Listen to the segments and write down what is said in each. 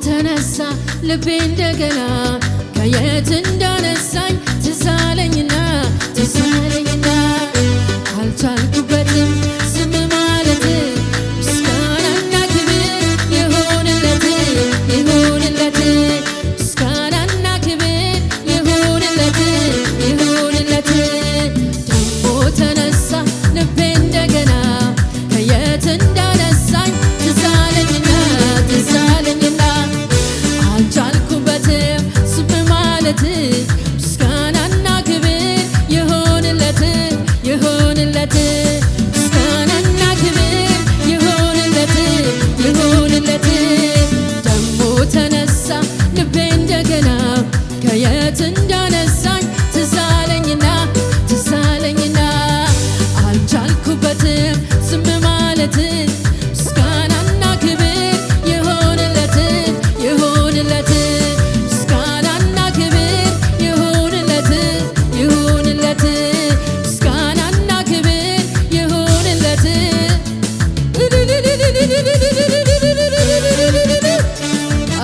ተነሳ ልቤ እንደገና ከየት እንዳነሳኝ ትዝ አለኝና አልቻልኩበትም ዝም ማለት ምስጋናና ክብር ይሁንለት ምስጋናና ክብር ይሁንለት ደሞ ተነሳ ልቤ እንደገና ከየት እንዳነሳኝ ትዝ አለኝና አልቻልኩበትም ዝም ማለት ምስጋናና ክብር ይሁንለት ምስጋናና ክብር ይሁንለት ደሞ ተነሳ ልቤ እንደገና ከየት እንዳነሳኝ ትዝ አለኝና አልቻልኩበትም ዝም ማለት ምስጋናና ክብር ይሁንለት ምስጋናና ክብር ይሁንለት ምስጋናና ክብር ይሁንለት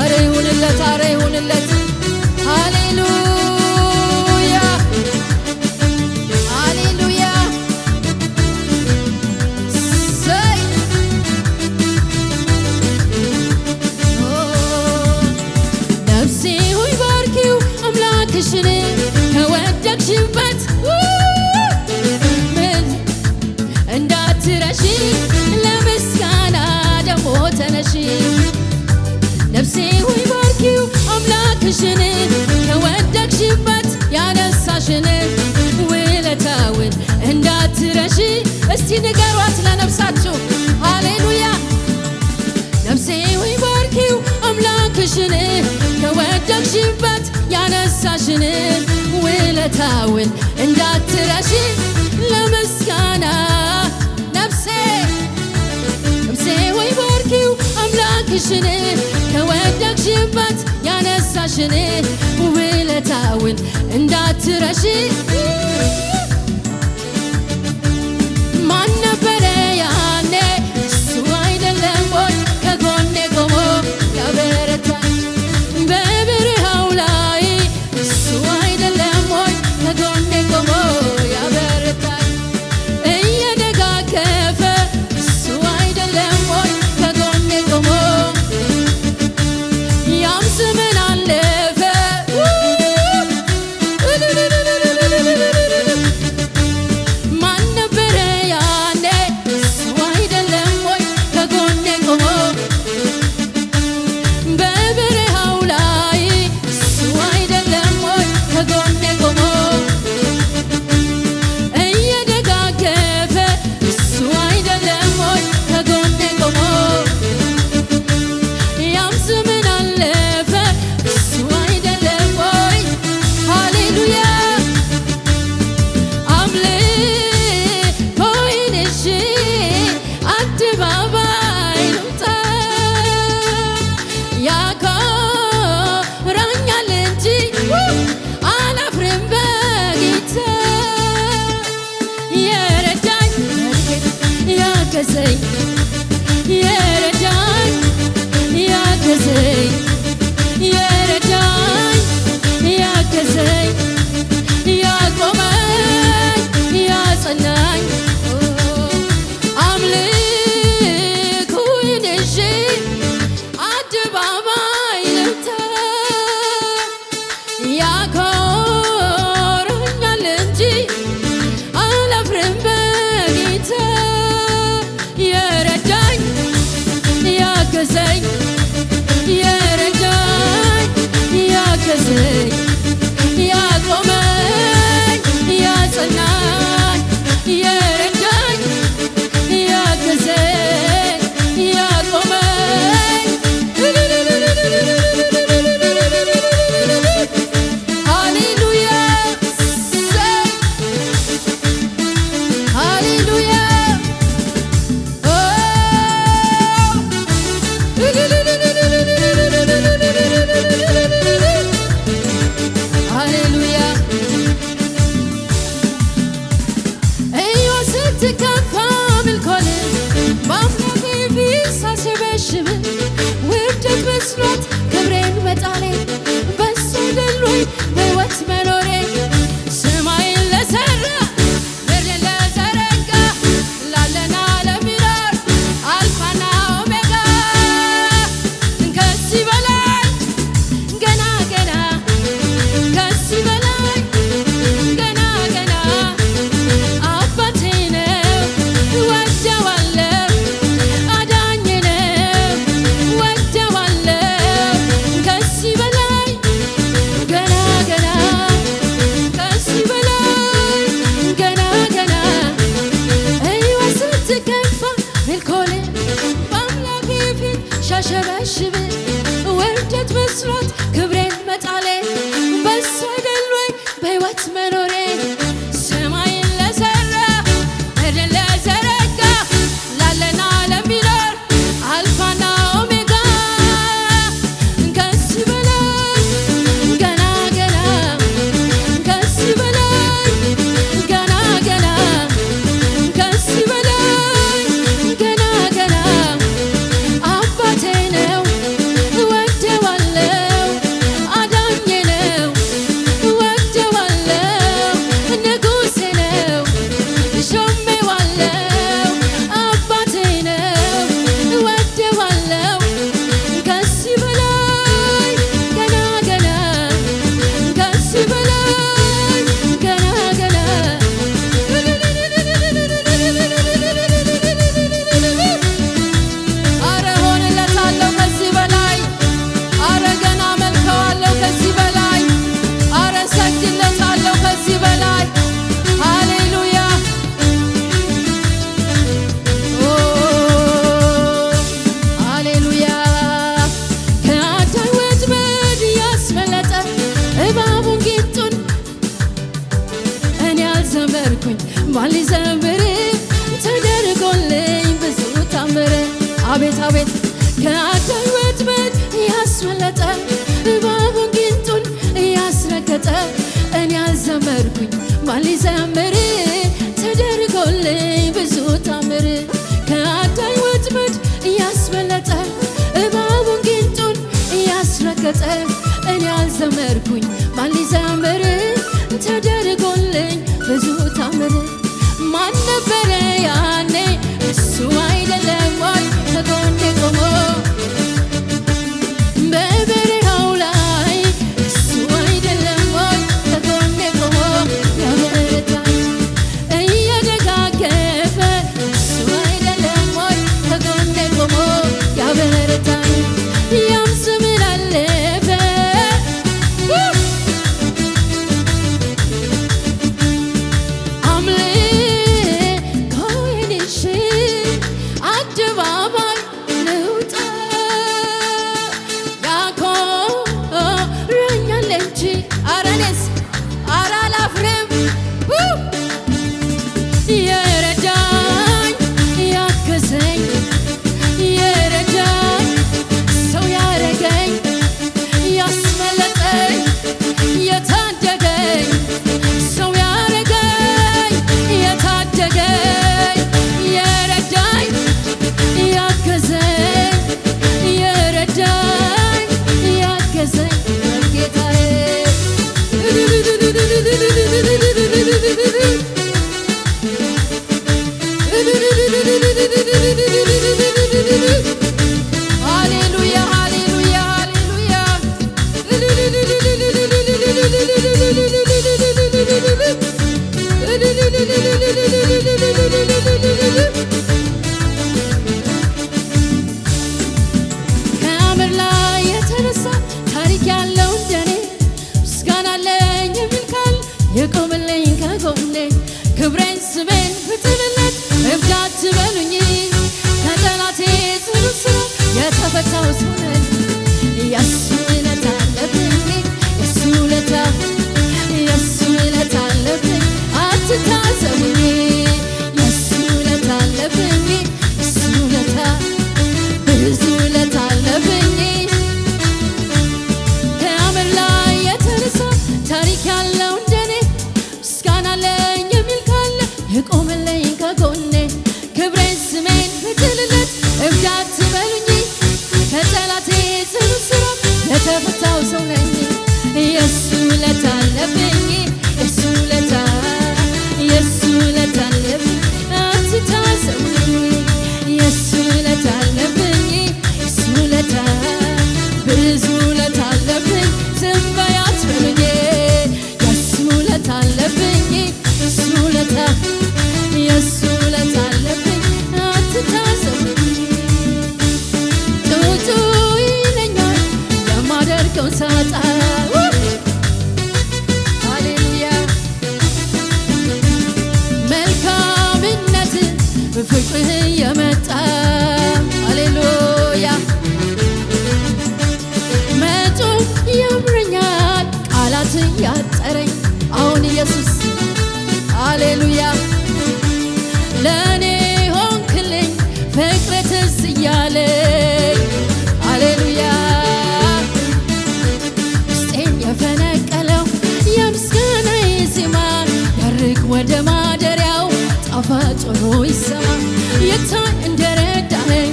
አረ ይሁንለት ሃሌሉያ ነፍሴ ሆይ ባርኪው አምላክሽን ከወደቅሽበት እንዳትረሺ ለምስጋና ደሞ ተነሺ ነፍሴ ሆይ ባርኪው አምላክሽን ከወደቅሽበት ያነሳሽን ውለታውን እንዳትረሺ እስቲ ንገሯት ለነፍሳችሁ ሃሌሉያ ነፍሴ ሆይ ባርኪው አምላክሽን ከወደቅሽበት ያነሳሽን ውለታውን እንዳትረሺ ለምስጋና ነፍሴ ሆይ ባርኪው አምላክሽን ከወደቅሽበት ያነሳሽን ውለታውን እንዳትረሺ ማን ነበረ ያኔ እሱ አይደለም ወይ ከጎኔ ቆሞ ያበረታኝ በበረሃው ላይ እሱ አይደለም ወይ ከጎኔ ቆሞ ያበረታኝ እየደጋገፈ እሱ አይደለም ወይ ከጎኔ ቆሞ ያም ዘመን አለፈ ማን ነበረ ያኔ እሱ አይደለም ወይ ከጎኔ ቆሞ በበረሃው ላይ እሱ አይደለም ወይ ከጎኔ ቆሞ እየደጋገፈ እሱ አይደለም ወይ ከጎኔ ቆሞ ያም ዘመን አለፈ እሱ አይደለም ወይ ሃሌሉያ አምልኮዬን ይዤ አደባባይ ልውጣ ያኮራኛል እንጂ አላፍርም በጌታ የረዳኝ ያገዘኝ የረዳኝ ያቆመኝ ያጸናኝ አምልኮዬን ይዤ አደባባይ ልውጣ ያኮራኛል እንጂ አላፍርም በጌታ የረዳኝ ያገዘኝ ያቆመኝ ያጸናኝ የረዳኝ ያገዘኝ ያቆመኝ ሃሌሉያ ሃሌሉያ መስሏት ሳሸበሽብ ውርደት መስሏት ክብሬን መጣሌ በሱ አይደል ወይ በሕይወት መኖሬ ሰማይን ለሠራ ምድርን ለዘረጋ ላለና ለሚኖር አልፋና ኦሜጋ ከዚህ በላይ ገና ገና ከዚህ በላይ ገና ገና ከዚህ በላይ ገና ገና አባቴ ነው እወደዋለሁ አዳኜ ነው እወደዋለሁ ንጉሴ ነው ሾሜዋለሁ አባቴ ነው እወደዋለሁ ከዚህ በላይ ገና ገና ከዚህ በላይ ገና ገና አረ ሆንለታለሁ ከዚህ በላይ አረ ገና መልከዋለሁ ከዚህ በላይ አረ ሰግድለታለሁ ከዚህ በላይ ሃሌሉያ ሃሌሉያ ከአዳኝ ወጥመድ ያስመለጠ እባቡን ጊንጡን እኔ አልዘመርኩኝ ማን ሊዘምር ተደርጎልኝ ብዙ ታምር አቤት አቤት ከአዳኝ ወጥመድ ያስመለጠ እባቡን ጊንጡን ያስረገጠ እኔ አልዘመርኩኝ ማን ሊዘምር ተደርጎልኝ ብዙ ታምር ከአዳኝ ወጥመድ ያስመለጠ እባቡን ጊንጡን ያስረገጠ እኔ አልዘመርኩኝ ማን ሊዘምር ተደርጎልኝ ብዙ ታምር ማን ነበረ ያኔ እሱ አይደለም ወይ ከጎኔ ቆሞ በበረሃው ላይ እሱ አይደለም ወይ ከጎኔ ቆሞ ያበረታኝ እየደጋገፈ እሱ አይደለም ወይ ከጎኔ ቆሞ ያበረታኝ ያም ዘመን አለፈ አምልኮዬን ይዤ አደባባይ ልውጣ ያኮራኛል እንጂ ኧረ እኔስ ኧረ አላፍርም የረዳኝ ያገዘኝ የረዳኝ ሰው ያረገኝ ያስመለጠኝ የታደገኝ ሰው ያረገኝ የታደገኝ የረዳኝ ያገዘኝ የረዳኝ ያገዘኝ ጌታዬ ሃሌሉያ ሃሌሉያ ሃሌሉያ ከአምር ላይ የተነሳ ታሪክ ያለው እንደኔ ምስጋና አለኝ የሚል ካለ የቆመልኝ ከጎኔ ክብሬን ስሜን ፍትልለት እብድ አትበሉኝ ከጠላቴ ጽኑ እስራት የተፈታው ሰው ነኝ የእሱ ውለታ አለብኝ የእሱ ውለታ የእሱ ውለታ አለብኝ አትታዘቡኝ የእሱ ውለታ አለብኝ የእሱ ውለታ ብዙ ውለታ አለብኝ ከአምር ላይ የተነሳ ታሪክ ያለው እንደኔ ምስጋና አለኝ የሚል ካለ የቆመልኝ ከጎኔ ክብሬን ስሜን ፍትልለት እብድ አትበሉኝ ከጠላቴ ጽኑ እስራት ኢየሱስ ሃሌሉያ ለኔ ሆንክልኝ ፍቅር ትዝ እያለኝ ሃሌሉያ ውስጤን የፈነቀለው የምስጋናዬ ዜማ ያርግ ወደ ማደሪያው ጣፋጭ ሆኖ ይሰማ የታይ እንደረዳኸኝ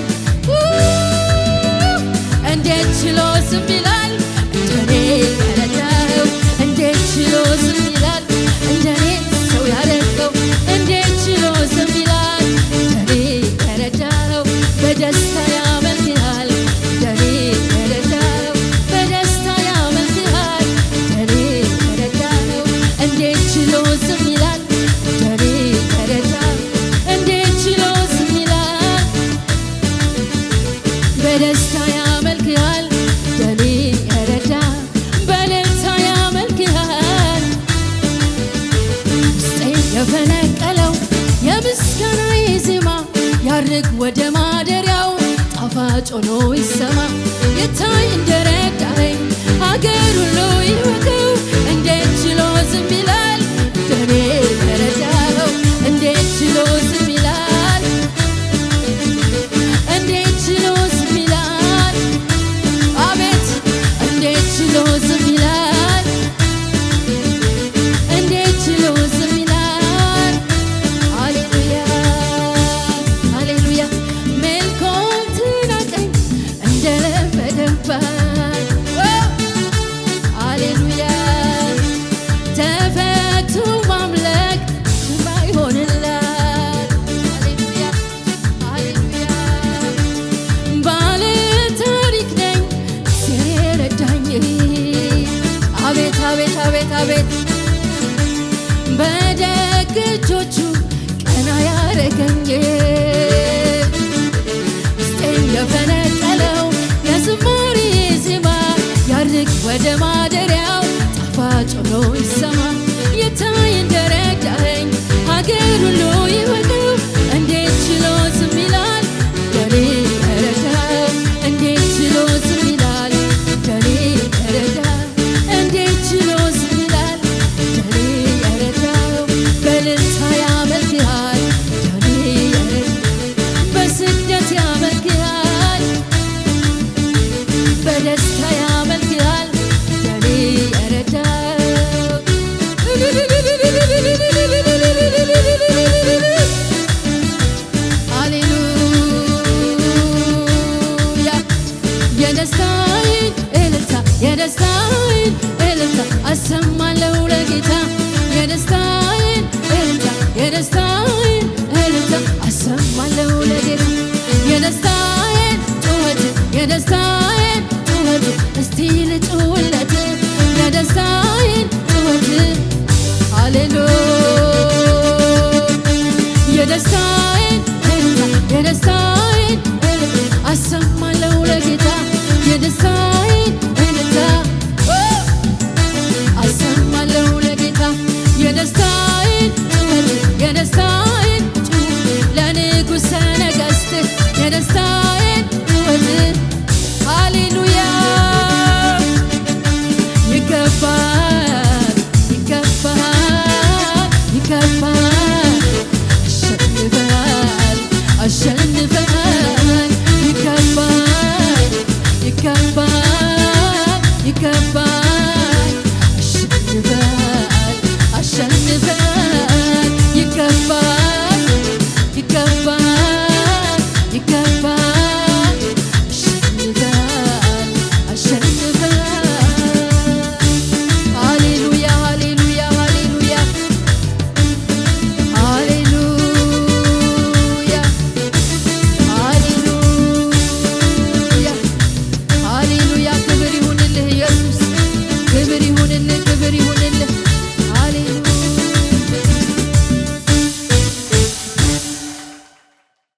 እንዴት ችሎ ዝም ይላል እንደኔ ያረዳኸው እንዴት ችሎ ዝም ይላል እንደኔ ሰው ያረገው እንዴት ችሎ ዝም ይላል እንደኔ ያረዳኸው በደስታ ያመልክሃል እንደኔ ያረዳኸው በደስታ ያመልክሃል እንደኔ ያረዳኸው እንዴት ችሎ ዝም ይላል እንደኔ ያረዳኸው እንዴት ችሎ ዝም ይላል በደስታ ያመልክሃል እንደኔ ያረዳኸው በእልልታ ያመልክሃል ውስጤን የፈነቀለው የምስጋናዬ ዜማ ያርግ ወደ ማደሪያው ጣፋጭ ሆኖ ይሰማ የታይ እንደረዳኸኝ አገር ሁሉ ይወቀው እንዴት ችሎ ዝም ይላል እንደኔ ያረዳኸው እንዴት ችሎ ዝም ይላል እንዴት ችሎ ዝም ይላል አቤት እንዴት ችሎ ዝም ይላል እንዴት ችሎ ዝም ይላል ሃሌሉያ ሃሌሉያ ሜልኮል ትናቀኝ እንደለመደባት ሃሌሉያ ተፈቶ ማምለክ ማይሆንላት ሃሌሉያ ሃሌሉያ ባለ ታሪክ ነኝ ሲረዳኝ አቤት አቤት አቤት አቤት በደግ እጆቹ ቀና ያረገኝ ውስጤን የፈነቀለው የዝማሬ ዜማ ያርግ ወደ ማደሪያው ጣፋጭ ሆኖ ይሰማ የታይ እንደረዳኸኝ ሀገር ሁሉ ይወቀው እንዴት ችሎ ዝም ይላል እንደኔ ያረዳኸው እንዴት ችሎ ዝም ይላል እንደኔ ያረዳኸው እንዴት ችሎ ዝም ይላል እንደኔ ያረዳኸው በእልልታ ያመልክሃል እንደኔ ያረዳኸው በስደት ያመልክሃል በደስታ ያመልክሃል እንደኔ ያረዳኸው ሃሌሉያ የደስታዬን እልልታ የደስታዬን እልልታ አሰማለሁ ለጌታ የደስታዬን እልልታ የደስታዬን እልልታ አሰማለሁ ለጌታ የደስታዬን ጩኸት የደስታዬን ጩኸት እስቲ ልጩህለት የደስታዬን ጩኸት ሃሌሉያ የደስታዬን እልልታ የደስታዬን እልልታ አሰማለሁ ለጌታ